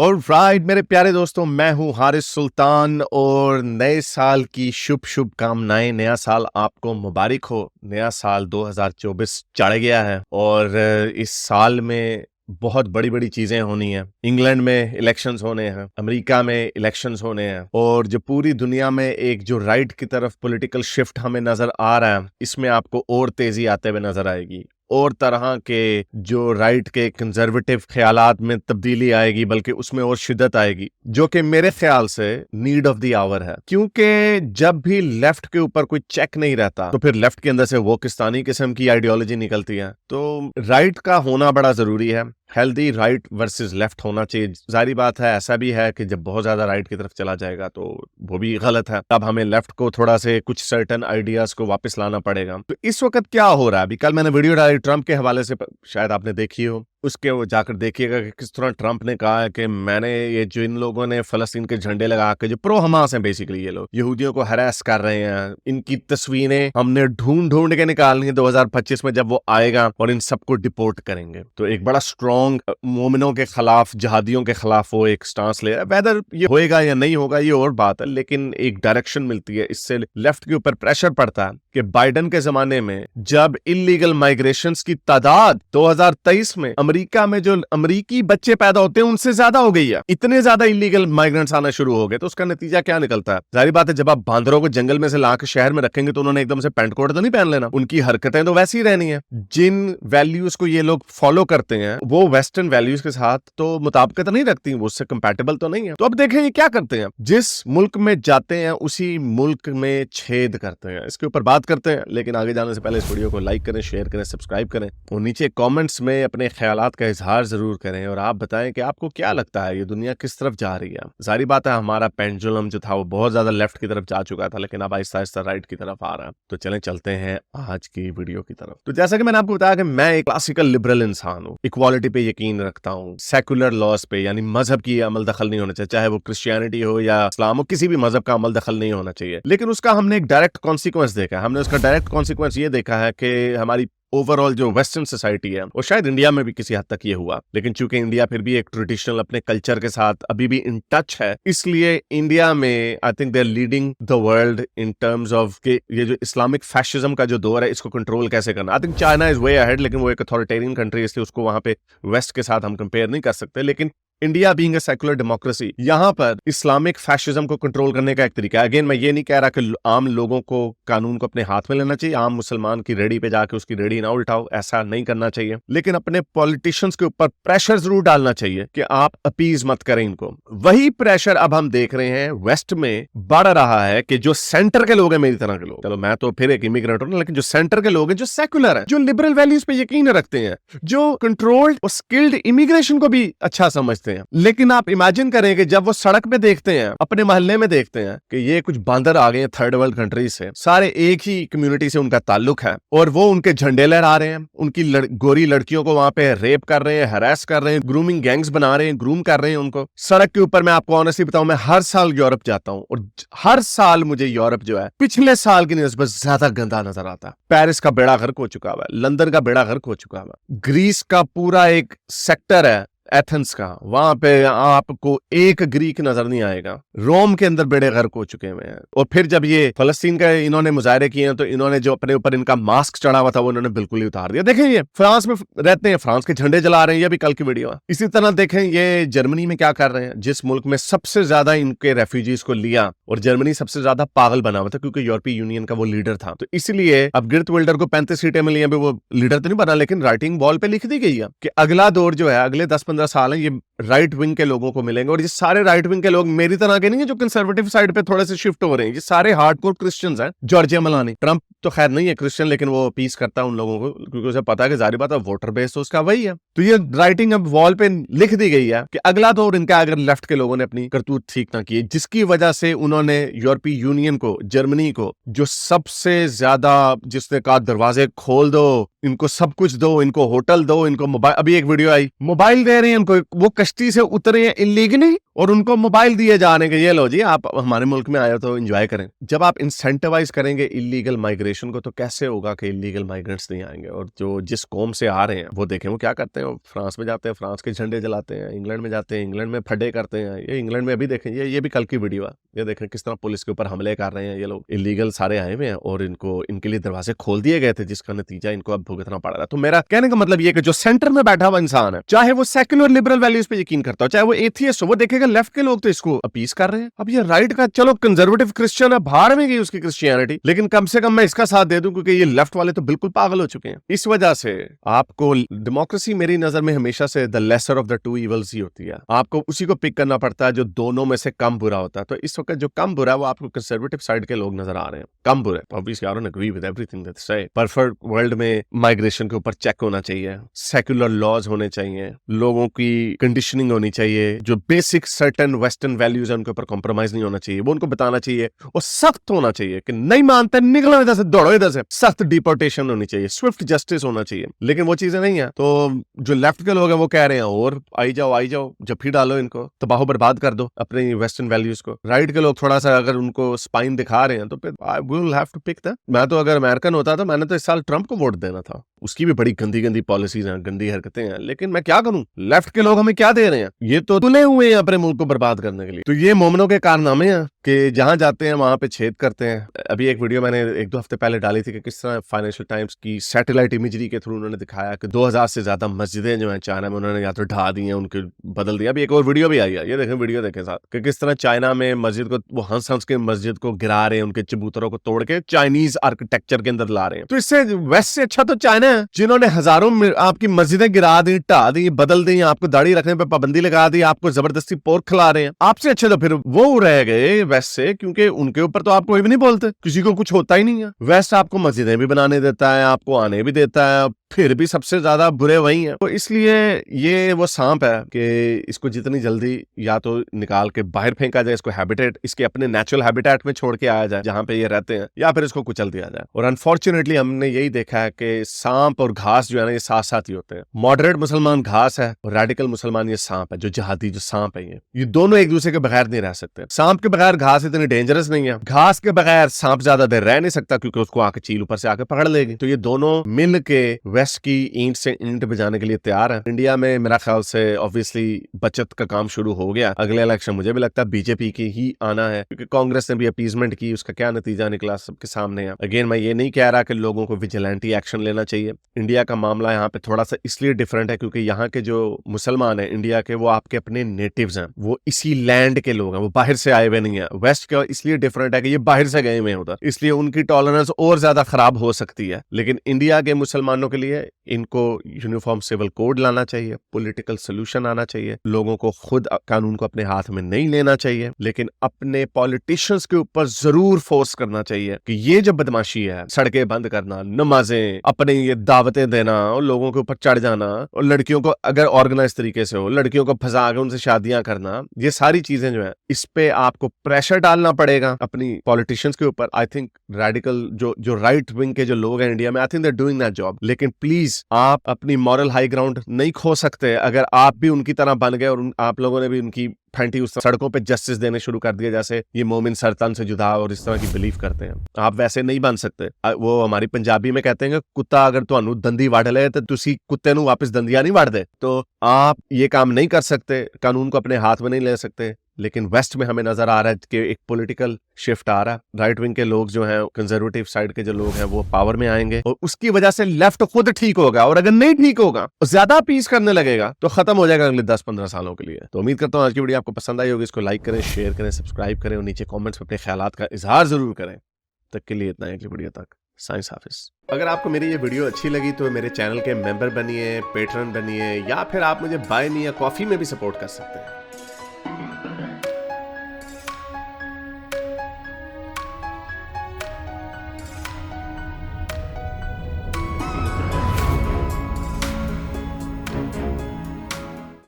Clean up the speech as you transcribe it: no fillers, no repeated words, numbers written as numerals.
और राइट मेरे प्यारे दोस्तों, मैं हूं हारिस सुल्तान और नए साल की शुभ शुभ कामनाएं। नया साल आपको मुबारक हो। नया साल 2024 चढ़ गया है और इस साल में बहुत बड़ी बड़ी चीजें होनी है। इंग्लैंड में इलेक्शंस होने हैं, अमेरिका में इलेक्शंस होने हैं और जो पूरी दुनिया में एक जो राइट की तरफ पॉलिटिकल शिफ्ट हमें नजर आ रहा है, इसमें आपको और तेजी आते हुए नजर आएगी और तरह के जो राइट के कंजर्वेटिव ख्यालात में तब्दीली आएगी, बल्कि उसमें और शिद्दत आएगी, जो कि मेरे ख्याल से नीड ऑफ द आवर है। क्योंकि जब भी लेफ्ट के ऊपर कोई चेक नहीं रहता तो फिर लेफ्ट के अंदर से वो किस्तानी किस्म की आइडियोलॉजी निकलती है। तो राइट का होना बड़ा जरूरी है। हेल्दी राइट वर्सेस लेफ्ट होना चाहिए। जारी बात है, ऐसा भी है कि जब बहुत ज्यादा राइट की तरफ चला जाएगा तो वो भी गलत है। तब हमें लेफ्ट को थोड़ा से कुछ सर्टेन आइडियाज को वापस लाना पड़ेगा। तो इस वक्त क्या हो रहा है, अभी कल मैंने वीडियो डाली ट्रंप के हवाले से, शायद आपने देखी हो। उसके वो जाकर देखिएगा कि किस तरह ट्रंप ने कहा है कि मैंने ये जो इन लोगों ने फलस्तीन के झंडे लगा के, जो प्रो हमास हैं बेसिकली, ये लोग यहूदियों को हरास कर रहे हैं, इनकी तस्वीरें हमने ढूंढ ढूंढ के निकालनी है 2025 में जब वो आएगा और इन सबको डिपोर्ट करेंगे। तो एक बड़ा स्ट्रॉन्ग मोमिनों के खिलाफ, जहादियों के खिलाफ वो एक स्टांस ले रहा है। वेदर ये होएगा या नहीं होगा ये और बात है, लेकिन एक डायरेक्शन मिलती है। इससे लेफ्ट के ऊपर प्रेशर पड़ता है कि बाइडेन के जमाने में जब इलीगल माइग्रेशंस की तादाद 2023 में अमेरिका में जो अमेरिकी बच्चे पैदा होते हैं उनसे ज्यादा हो गई है, इतने ज्यादा इलीगल माइग्रेंट्स आना शुरू हो गए, तो उसका नतीजा क्या निकलता है? जाहिर बात है, जब आप बांदरों को जंगल में से लाकर शहर में रखेंगे तो उन्होंने एकदम से पैंट कोट तो नहीं पहन लेना, उनकी हरकतें तो वैसी ही रहनी है। जिन वैल्यूज को ये लोग फॉलो करते हैं वो वेस्टर्न वैल्यूज के साथ तो मुताबिकत नहीं रखती, वो उससे कंपैटिबल तो नहीं है। तो अब देखें ये क्या करते हैं, जिस मुल्क में जाते हैं उसी मुल्क में छेद करते हैं। इसके ऊपर बात करते हैं, लेकिन आगे जाने से पहले इस वीडियो को लाइक करें, शेयर करें, सब्सक्राइब करें और नीचे कमेंट्स में अपने ख्यालात का इजहार जरूर करें और आप बताएं कि आपको क्या लगता है ये दुनिया किस तरफ जा रही है। जाहिर बात है, हमारा पेंडुलम जो था वो बहुत ज्यादा लेफ्ट की तरफ जा चुका था, लेकिन अब आहिस्ता आहिस्ता राइट की तरफ आ रहा है। तो चलें चलते हैं आज की वीडियो की तरफ। तो जैसा कि मैंने आपको बताया कि मैं एक क्लासिकल लिबरल इंसान हूँ, इक्वालिटी पे यकीन रखता हूँ, सेकुलर लॉज पे, यानी मजहब की अमल दखल नहीं होना चाहिए, चाहे वो क्रिश्चियनिटी हो या इस्लाम हो, किसी भी मजहब का अमल दखल नहीं होना चाहिए। लेकिन उसका हमने एक डायरेक्ट कॉन्सिक्वेंस देखा है। हमने उसका डायरेक्ट कॉन्सिक्वेंस ये देखा है कि हमारी ओवरऑल जो वेस्टर्न सोसाइटी है, और शायद इंडिया में भी किसी हद तक ये हुआ, लेकिन चूंकि इंडिया फिर भी एक ट्रेडिशनल अपने कल्चर के साथ अभी भी इन टच है, इसलिए इंडिया में I think they are leading the world in terms of कि ये जो इस्लामिक फैशिज्म का जो दौर है इसको कंट्रोल कैसे करना। I think China is way ahead, लेकिन वो एक अथॉरिटेरियन कंट्री है, इसलिए उसको वहां पे वेस्ट के साथ हम कंपेयर नहीं कर सकते। लेकिन India being a secular democracy, यहां पर इस्लामिक फैशिज्म को कंट्रोल करने का एक तरीका है। अगेन मैं ये नहीं कह रहा कि आम लोगों को कानून को अपने हाथ में लेना चाहिए, आम मुसलमान की रेडी पे जाके उसकी रेडी ना उल्टाओ, ऐसा नहीं करना चाहिए। लेकिन अपने पॉलिटिशियंस के ऊपर प्रेशर जरूर डालना चाहिए कि आप अपीज मत करें इनको। वही प्रेशर अब हम देख रहे हैं वेस्ट में बढ़ रहा है कि जो सेंटर के लोग हैं, मेरी तरह के लोग, चलो मैं तो फिर एक इमिग्रेंट हूं, लेकिन जो सेंटर के लोग हैं, जो सेकुलर है, जो लिबरल वैल्यूज पे यकीन रखते हैं, जो कंट्रोल्ड और स्किल्ड इमिग्रेशन को भी अच्छा समझते हैं, लेकिन आप इमेजिन करें कि जब वो सड़क पे देखते हैं, अपने मोहल्ले में देखते हैं कि ये कुछ बांदर आ गए हैं थर्ड वर्ल्ड कंट्रीज से, सारे एक ही कम्युनिटी से उनका ताल्लुक है और वो उनके झंडे लहरा रहे हैं, उनकी गोरी लड़कियों को वहां पे रेप कर रहे हैं, हरास कर रहे हैं, ग्रूमिंग गैंग्स बना रहे हैं, ग्रूम कर रहे हैं उनको सड़क के ऊपर। मैं आपको ऑनेस्टली बताऊं, मैं हर साल यूरोप जाता हूं और हर साल मुझे यूरोप जो है पिछले साल की निस्बत ज्यादा गंदा नजर आता है। पेरिस का बेड़ा गर्क हो चुका हुआ है, लंदन का बेड़ा गर्क हो चुका हुआ है, ग्रीस का पूरा एक सेक्टर है एथेंस का, वहां पे आपको एक ग्रीक नजर नहीं आएगा। रोम के अंदर बेड़े गर्क हो चुके हुए हैं। और फिर जब ये फलस्तीन का इन्होंने मुजाहरे किए हैं तो इन्होंने जो अपने ऊपर इनका मास्क चढ़ा हुआ था वो इन्होंने बिल्कुल ही उतार दिया। देखें ये फ्रांस में रहते हैं, फ्रांस के झंडे जला रहे हैं, ये भी कल की वीडियो है। इसी तरह देखें ये जर्मनी में क्या कर रहे हैं, जिस मुल्क में सबसे ज्यादा इनके रेफ्यूजीज को लिया, और जर्मनी सबसे ज्यादा पागल बना हुआ था क्योंकि यूरोपीय यूनियन का वो लीडर था। तो इसलिए अब गिर्त विल्डर को 35 सीटें मिली हैं, वो लीडर तो नहीं बना, लेकिन राइटिंग वॉल पे लिख दी गई है कि अगला दौर जो है, अगले 10-15 साल है, ये राइट विंग के लोगों को मिलेंगे। और ये सारे राइट विंग के लोग मेरी तरह के नहीं है जो कंजर्वेटिव साइड पे थोड़े से शिफ्ट हो रहे हैं, ये सारे हार्डकोर क्रिश्चियंस हैं। जॉर्जिया मेलोनी, ट्रंप तो खैर नहीं है क्रिश्चियन, लेकिन वो पीस करता है उन लोगों को क्योंकि उसे पता है कि जारी बात है वोटर बेस तो उसका वही है। तो ये राइटिंग अब वॉल पे लिख दी गई है कि अगला दौर इनका, अगर लेफ्ट के लोगों ने अपनी करतूत ठीक ना की, जिसकी वजह से उन्होंने यूरोपीय यूनियन को, जर्मनी को, जो सबसे ज्यादा जिसने कहा दरवाजे खोल दो, इनको सब कुछ दो, इनको होटल दो, इनको मोबाइल, अभी एक वीडियो आई, मोबाइल दे रहे हैं इनको, वो कश्ती से उतरे हैं इलीगली और उनको मोबाइल दिए जा रहे हैं कि ये लो जी आप हमारे मुल्क में आए हो तो एंजॉय करें। जब आप इंसेंटिवाइज करेंगे इलीगल माइग्रेशन को तो कैसे होगा कि इलीगल माइग्रेंट्स नहीं आएंगे। और जो जिस कौम से आ रहे हैं वो देखें वो क्या करते हैं, फ्रांस में जाते हैं, फ्रांस के झंडे जलाते हैं, इंग्लैंड में जाते हैं, इंग्लैंड में फड्डे करते हैं। ये इंग्लैंड में अभी देखें, ये भी कल की वीडियो है, ये देखें किस तरह पुलिस के ऊपर हमले कर रहे हैं ये लोग, इलीगल सारे आए हुए हैं और इनको इनके लिए दरवाजे खोल दिए गए थे जिसका नतीजा इनको अब भुगतना पड़ रहा है। तो मेरा कहने का मतलब ये कि जो सेंटर में बैठा हुआ इंसान है, चाहे वो सेक्युलर लिबरल वैल्यूज पे यकीन करता हो, चाहे वो एथियस्ट हो, वो देखेगा लेफ्ट के लोग तो इसको अपीस कर रहे हैं। अब ये राइट का चलो कंजर्वेटिव क्रिश्चियन है, बाहर में गई उसकी क्रिश्चियनिटी, लेकिन कम से कम मैं इसका साथ दे दूं क्योंकि ये लेफ्ट वाले तो बिल्कुल पागल हो चुके हैं। इस वजह से आपको डेमोक्रेसी मेरी नजर में हमेशा से the lesser of the two evils ही होती है, आपको उसी को पिक करना पड़ता है जो दोनों में से कम बुरा होता है। तो इस वक्त जो कम बुरा है वो आपको कंजर्वेटिव साइड के लोग नजर आ रहे हैं, कम बुरे। Obviously I don't agree with everything that say. Perfect world में माइग्रेशन के ऊपर चेक होना चाहिए, सेक्युलर लॉज होने चाहिए, लोगों की कंडीशनिंग होनी चाहिए, जो बेसिक सर्टेन वेस्टर्न वैल्यूज है उनके ऊपर कॉम्प्रोमाइज नहीं होना चाहिए, वो उनको बताना चाहिए, और सख्त होना चाहिए कि नहीं मानते निकलो इधर से, दौड़ो इधर से, सख्त डिपोर्टेशन होनी चाहिए, स्विफ्ट जस्टिस होना चाहिए। लेकिन वो चीजें नहीं है। तो जो लेफ्ट के लोग हैं वो कह रहे हैं और आई जाओ जफ्फी डालो, इनको तबाह बर्बाद कर दो अपनी वेस्टर्न वैल्यूज को। राइट के लोग थोड़ा सा अगर उनको स्पाइन दिखा रहे हैं तो फिर I will have to pick that. मैं तो अगर अमेरिकन होता तो मैंने तो इस साल ट्रंप को वोट देना था, उसकी भी बड़ी गंदी गंदी पॉलिसीज हैं, गंदी हरकतें हैं, लेकिन मैं क्या करूं, लेफ्ट के लोग हमें क्या दे रहे हैं, ये तो तुले हुए हैं अपने मुल्क को बर्बाद करने के लिए। तो ये मोमनों के कारनामे हैं कि जहां जाते हैं वहां पे छेद करते हैं। अभी एक वीडियो मैंने 1-2 हफ्ते पहले डाली थी कि किस तरह फाइनेंशियल टाइम्स की सैटेलाइट इमेजरी के थ्रू उन्होंने दिखाया कि 2000 से ज्यादा मस्जिदें जो हैं चाइना में उन्होंने या तो ढा दी हैं, उनके बदल दिया। अभी एक और वीडियो भी आई है, ये देखें, वीडियो देखें साथ, कि किस तरह चाइना में मस्जिद को वो हंस हंस के मस्जिद को गिरा रहे हैं, उनके चबूतरों को तोड़ के चाइनीज आर्किटेक्चर के अंदर ला रहे हैं। तो इससे वेस्ट से अच्छा तो चाइना है जिन्होंने हजारों आपकी मस्जिदें गिरा दी, ढा दी, बदल दी, आपको दाढ़ी रखने पर पाबंदी लगा दी, आपको जबरदस्ती पोर्क खिला रहे हैं। आपसे अच्छे तो फिर वो रह गए वेस्ट से, क्योंकि उनके ऊपर तो आप कोई भी नहीं बोलते, किसी को कुछ होता ही नहीं है। वेस्ट आपको मस्जिदें भी बनाने देता है, आपको आने भी देता है, फिर भी सबसे ज्यादा बुरे वही हैं। तो इसलिए ये वो सांप है कि इसको जितनी जल्दी या तो निकाल के बाहर फेंका जाए, इसको हैबिटेट, इसके अपने नेचुरल हैबिटेट में छोड़ के आया जाए जहां पे ये रहते हैं, या फिर इसको कुचल दिया जाए। और अनफॉर्चुनेटली हमने यही देखा है कि सांप और घास जो है ना ये साथ साथ ही होते हैं। मॉडरेट मुसलमान घास है और रेडिकल मुसलमान ये सांप है, जो जहादी जो सांप है, ये दोनों एक दूसरे के बगैर नहीं रह सकते। सांप के बगैर घास इतनी डेंजरस नहीं है, घास के बगैर सांप ज्यादा देर रह नहीं सकता क्योंकि उसको आके चील ऊपर से आके पकड़ लेगी। तो ये दोनों मिल के वेस्ट की ईंट से ईंट बजाने के लिए तैयार है। इंडिया में मेरा ख्याल से ऑब्वियसली बचत का काम शुरू हो गया। अगले इलेक्शन मुझे भी लगता है बीजेपी की ही आना है, क्योंकि कांग्रेस ने भी अपीजमेंट की, उसका क्या नतीजा निकला सबके सामने है। अगेन मैं ये नहीं कह रहा कि लोगों को विजिलेंटी एक्शन लेना चाहिए। इंडिया का मामला यहाँ पे थोड़ा सा इसलिए डिफरेंट है क्योंकि यहाँ के जो मुसलमान हैं इंडिया के, वो आपके अपने नेटिव्स हैं, वो इसी लैंड के लोग हैं, वो बाहर से आए हुए नहीं है। वेस्ट का इसलिए डिफरेंट है कि ये बाहर से गए हुए हैं उधर, इसलिए उनकी टॉलरेंस और ज्यादा खराब हो सकती है। लेकिन इंडिया के मुसलमानों के लिए इनको यूनिफॉर्म सिविल कोड लाना चाहिए, पॉलिटिकल सोल्यूशन आना चाहिए, लोगों को खुद कानून को अपने हाथ में नहीं लेना चाहिए, लेकिन अपने पॉलिटिशियंस के ऊपर जरूर फोर्स करना चाहिए कि ये जो बदमाशी है, सड़कें बंद करना, नमाजें, अपने ये दावतें देना और लोगों के ऊपर चढ़ जाना, और लड़कियों को अगर ऑर्गेनाइज तरीके से हो, लड़कियों को फंसा के उनसे शादियां करना, ये सारी चीजें जो है इस पे आपको प्रेशर डालना पड़ेगा अपनी पॉलिटिशियंस के ऊपर। आई थिंक रेडिकल जो राइट विंग के जो लोग हैं इंडिया में, I think they are doing that job. लेकिन प्लीज आप अपनी मॉरल हाई ग्राउंड नहीं खो सकते। अगर आप भी उनकी तरह बन गए और आप लोगों ने भी उनकी फैंटी उस सड़कों पे जस्टिस देने शुरू कर दिया, जैसे ये मोमिन सरतन से जुदा और इस तरह की बिलीव करते हैं, आप वैसे नहीं बन सकते। वो हमारी पंजाबी में कहते हैं कि कुत्ता अगर तुहानू दंदी वड़ ले तो तुसी कुत्ते नू वापस दंदियां नहीं वड़ दे। तो आप ये काम नहीं कर सकते, कानून को अपने हाथ में नहीं ले सकते। लेकिन वेस्ट में हमें नजर आ रहा है कि एक पॉलिटिकल शिफ्ट आ रहा है, राइट विंग के लोग जो हैं, कंजर्वेटिव साइड के जो लोग हैं वो पावर में आएंगे और उसकी वजह से लेफ्ट खुद ठीक होगा, और अगर नहीं ठीक होगा, ज्यादा पीस करने लगेगा तो खत्म हो जाएगा अगले 10-15 सालों के लिए। तो उम्मीद करता हूँ आज की वीडियो आपको पसंद आई होगी। इसको लाइक करें, शेयर करें, सब्सक्राइब करें और नीचे कॉमेंट्स में अपने ख्यालात का इजहार जरूर करें। तक के लिए इतना है, अगली वीडियो तक साइंस हाफिज। अगर आपको मेरी ये वीडियो अच्छी लगी तो मेरे चैनल के मेंबर बनिए, पेट्रन बनिए, या फिर आप मुझे बाय मी या कॉफी में भी सपोर्ट कर सकते हैं।